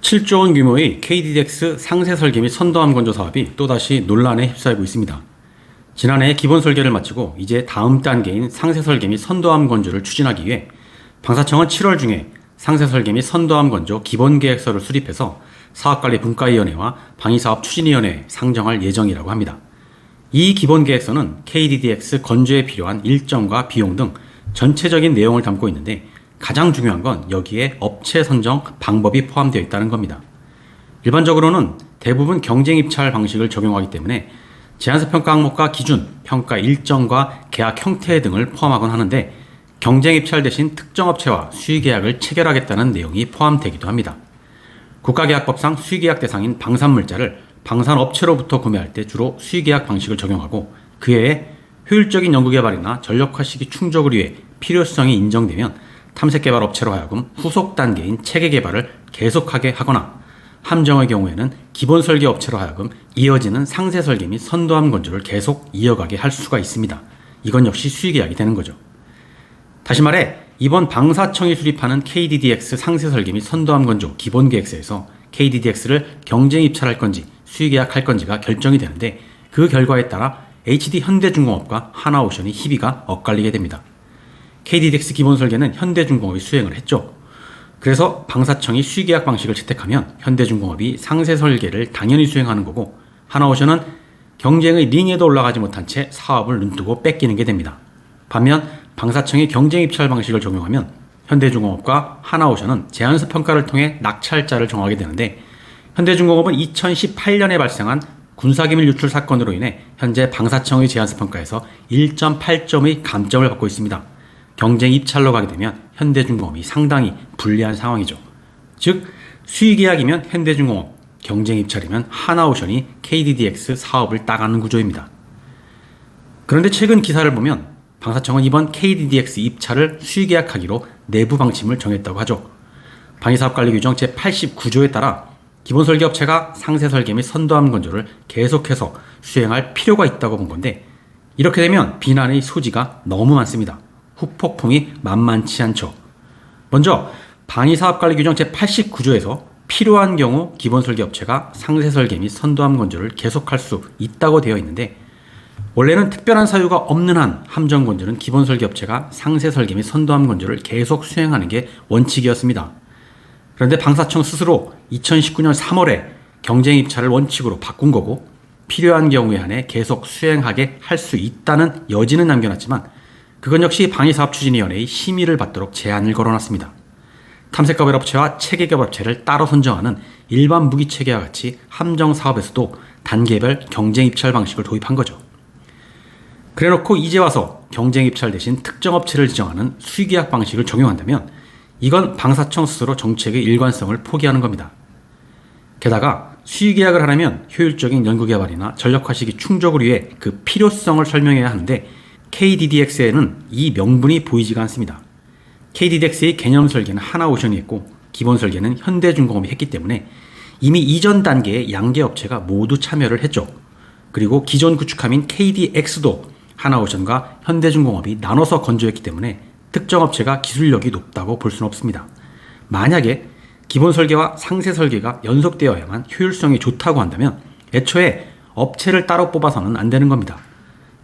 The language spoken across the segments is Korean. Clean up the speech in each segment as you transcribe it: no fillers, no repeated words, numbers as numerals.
7조 원 규모의 KDDX 상세 설계 및 선도함 건조 사업이 또다시 논란에 휩싸이고 있습니다. 지난해 기본 설계를 마치고 이제 다음 단계인 상세 설계 및 선도함 건조를 추진하기 위해 방사청은 7월 중에 상세 설계 및 선도함 건조 기본 계획서를 수립해서 사업관리 분과위원회와 방위사업 추진위원회에 상정할 예정이라고 합니다. 이 기본 계획서는 KDDX 건조에 필요한 일정과 비용 등 전체적인 내용을 담고 있는데 가장 중요한 건 여기에 업체 선정 방법이 포함되어 있다는 겁니다. 일반적으로는 대부분 경쟁 입찰 방식을 적용하기 때문에 제안서 평가 항목과 기준, 평가 일정과 계약 형태 등을 포함하곤 하는데 경쟁 입찰 대신 특정 업체와 수의계약을 체결하겠다는 내용이 포함되기도 합니다. 국가계약법상 수의계약 대상인 방산물자를 방산업체로부터 구매할 때 주로 수의계약 방식을 적용하고 그 외에 효율적인 연구개발이나 전력화 시기 충족을 위해 필요성이 인정되면 탐색개발 업체로 하여금 후속 단계인 체계개발을 계속하게 하거나 함정의 경우에는 기본 설계 업체로 하여금 이어지는 상세 설계 및 선도함 건조를 계속 이어가게 할 수가 있습니다. 이건 역시 수의계약이 되는 거죠. 다시 말해 이번 방사청이 수립하는 KDDX 상세 설계 및 선도함 건조 기본 계획서에서 KDDX를 경쟁 입찰할 건지 수의계약할 건지가 결정이 되는데 그 결과에 따라 HD 현대중공업과 하나오션이 희비가 엇갈리게 됩니다. KDDX 기본 설계는 현대중공업이 수행을 했죠. 그래서 방사청이 수의계약 방식을 채택하면 현대중공업이 상세 설계를 당연히 수행하는 거고 하나오션은 경쟁의 링에도 올라가지 못한 채 사업을 눈뜨고 뺏기는 게 됩니다. 반면 방사청이 경쟁 입찰 방식을 적용하면 현대중공업과 하나오션은 제안서 평가를 통해 낙찰자를 정하게 되는데 현대중공업은 2018년에 발생한 군사기밀 유출 사건으로 인해 현재 방사청의 제안서 평가에서 1.8점의 감점을 받고 있습니다. 경쟁 입찰로 가게 되면 현대중공업이 상당히 불리한 상황이죠. 즉 수의계약이면 현대중공업, 경쟁 입찰이면 하나오션이 KDDX 사업을 따가는 구조입니다. 그런데 최근 기사를 보면 방사청은 이번 KDDX 입찰을 수의계약하기로 내부 방침을 정했다고 하죠. 방위사업관리규정 제89조에 따라 기본 설계업체가 상세 설계 및 선도함 건조를 계속해서 수행할 필요가 있다고 본 건데 이렇게 되면 비난의 소지가 너무 많습니다. 후폭풍이 만만치 않죠. 먼저 방위사업관리규정 제89조에서 필요한 경우 기본 설계업체가 상세 설계 및 선도함 건조를 계속할 수 있다고 되어 있는데 원래는 특별한 사유가 없는 한 함정 건조는 기본 설계업체가 상세 설계 및 선도함 건조를 계속 수행하는 게 원칙이었습니다. 그런데 방사청 스스로 2019년 3월에 경쟁 입찰을 원칙으로 바꾼 거고 필요한 경우에 한해 계속 수행하게 할 수 있다는 여지는 남겨놨지만 그건 역시 방위사업추진위원회의 심의를 받도록 제한을 걸어놨습니다. 탐색개발업체와 체계개발업체를 따로 선정하는 일반 무기체계와 같이 함정사업에서도 단계별 경쟁 입찰 방식을 도입한 거죠. 그래놓고 이제 와서 경쟁 입찰 대신 특정 업체를 지정하는 수의계약 방식을 적용한다면 이건 방사청 스스로 정책의 일관성을 포기하는 겁니다. 게다가 수의계약을 하려면 효율적인 연구개발이나 전력화 시기 충족을 위해 그 필요성을 설명해야 하는데 KDDX에는 이 명분이 보이지가 않습니다. KDDX의 개념 설계는 하나오션이 했고 기본 설계는 현대중공업이 했기 때문에 이미 이전 단계의 양계 업체가 모두 참여를 했죠. 그리고 기존 구축함인 KDX도 하나오션과 현대중공업이 나눠서 건조했기 때문에 특정 업체가 기술력이 높다고 볼 수는 없습니다. 만약에 기본 설계와 상세 설계가 연속되어야만 효율성이 좋다고 한다면 애초에 업체를 따로 뽑아서는 안 되는 겁니다.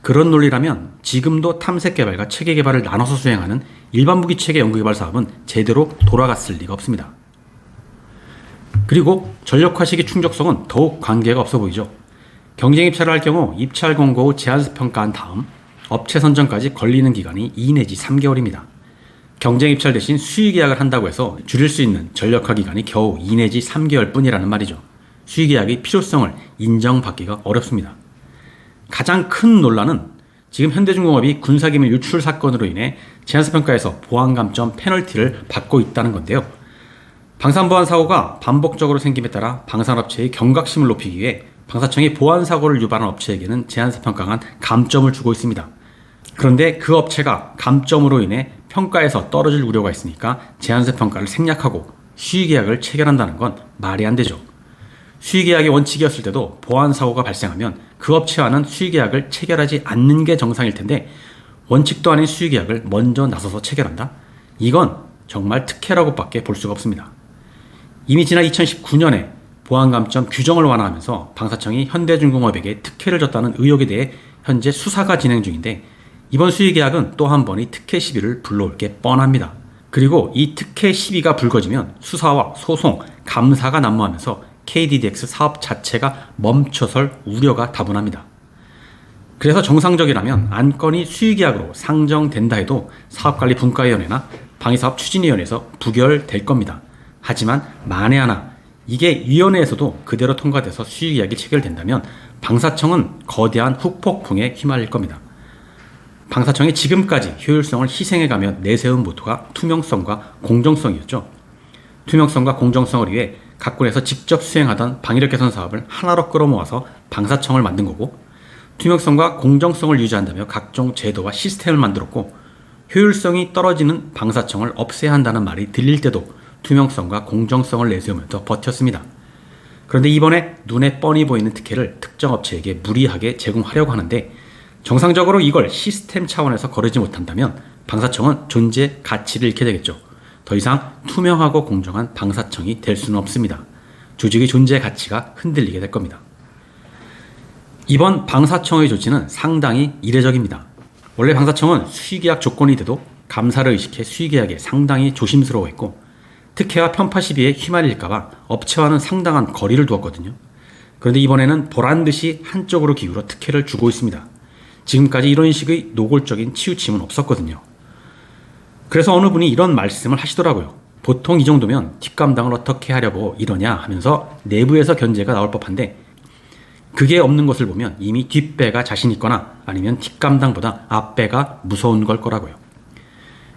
그런 논리라면 지금도 탐색개발과 체계개발을 나눠서 수행하는 일반 무기체계 연구개발 사업은 제대로 돌아갔을 리가 없습니다. 그리고 전력화 시기 충족성은 더욱 관계가 없어 보이죠. 경쟁 입찰을 할 경우 입찰 공고 후 제안서 평가한 다음 업체 선정까지 걸리는 기간이 2 내지 3개월입니다. 경쟁 입찰 대신 수의계약을 한다고 해서 줄일 수 있는 전력화 기간이 겨우 2 내지 3개월 뿐이라는 말이죠. 수의계약의 필요성을 인정받기가 어렵습니다. 가장 큰 논란은 지금 현대중공업이 군사기밀 유출 사건으로 인해 제안서 평가에서 보안감점 페널티를 받고 있다는 건데요. 방산보안 사고가 반복적으로 생김에 따라 방산업체의 경각심을 높이기 위해 방사청이 보안사고를 유발한 업체에게는 제안서 평가가 감점을 주고 있습니다. 그런데 그 업체가 감점으로 인해 평가에서 떨어질 우려가 있으니까 제안서 평가를 생략하고 수의계약을 체결한다는 건 말이 안 되죠. 수의계약이 원칙이었을 때도 보안사고가 발생하면 그 업체와는 수의계약을 체결하지 않는 게 정상일 텐데 원칙도 아닌 수의계약을 먼저 나서서 체결한다? 이건 정말 특혜라고밖에 볼 수가 없습니다. 이미 지난 2019년에 보안감점 규정을 완화하면서 방사청이 현대중공업에게 특혜를 줬다는 의혹에 대해 현재 수사가 진행 중인데, 이번 수의계약은 또 한 번의 특혜 시비를 불러올 게 뻔합니다. 그리고 이 특혜 시비가 불거지면 수사와 소송, 감사가 난무하면서 KDDX 사업 자체가 멈춰설 우려가 다분합니다. 그래서 정상적이라면 안건이 수의계약으로 상정된다 해도 사업관리분과위원회나 방위사업추진위원회에서 부결될 겁니다. 하지만 만에 하나 이게 위원회에서도 그대로 통과돼서 수의계약이 체결된다면 방사청은 거대한 후폭풍에 휘말릴 겁니다. 방사청이 지금까지 효율성을 희생해가며 내세운 모토가 투명성과 공정성이었죠. 투명성과 공정성을 위해 각군에서 직접 수행하던 방위력 개선 사업을 하나로 끌어모아서 방사청을 만든 거고, 투명성과 공정성을 유지한다며 각종 제도와 시스템을 만들었고, 효율성이 떨어지는 방사청을 없애야 한다는 말이 들릴 때도 투명성과 공정성을 내세우면서 버텼습니다. 그런데 이번에 눈에 뻔히 보이는 특혜를 특정 업체에게 무리하게 제공하려고 하는데, 정상적으로 이걸 시스템 차원에서 거르지 못한다면 방사청은 존재 가치를 잃게 되겠죠. 더 이상 투명하고 공정한 방사청이 될 수는 없습니다. 조직의 존재 가치가 흔들리게 될 겁니다. 이번 방사청의 조치는 상당히 이례적입니다. 원래 방사청은 수의계약 조건이 돼도 감사를 의식해 수의계약에 상당히 조심스러워했고, 특혜와 편파 시비에 휘말릴까봐 업체와는 상당한 거리를 두었거든요. 그런데 이번에는 보란듯이 한쪽으로 기울어 특혜를 주고 있습니다. 지금까지 이런 식의 노골적인 치우침은 없었거든요. 그래서 어느 분이 이런 말씀을 하시더라고요. 보통 이 정도면 뒷감당을 어떻게 하려고 이러냐 하면서 내부에서 견제가 나올 법한데, 그게 없는 것을 보면 이미 뒷배가 자신 있거나 아니면 뒷감당보다 앞배가 무서운 걸 거라고요.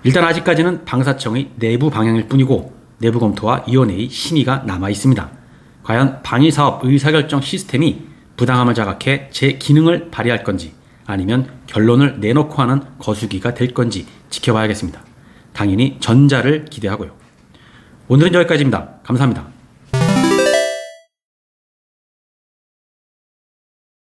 일단 아직까지는 방사청의 내부 방향일 뿐이고 내부 검토와 위원회의 심의가 남아 있습니다. 과연 방위사업 의사결정 시스템이 부당함을 자각해 제 기능을 발휘할 건지, 아니면 결론을 내놓고 하는 거수기가 될 건지 지켜봐야겠습니다. 당연히 전자를 기대하고요. 오늘은 여기까지입니다. 감사합니다.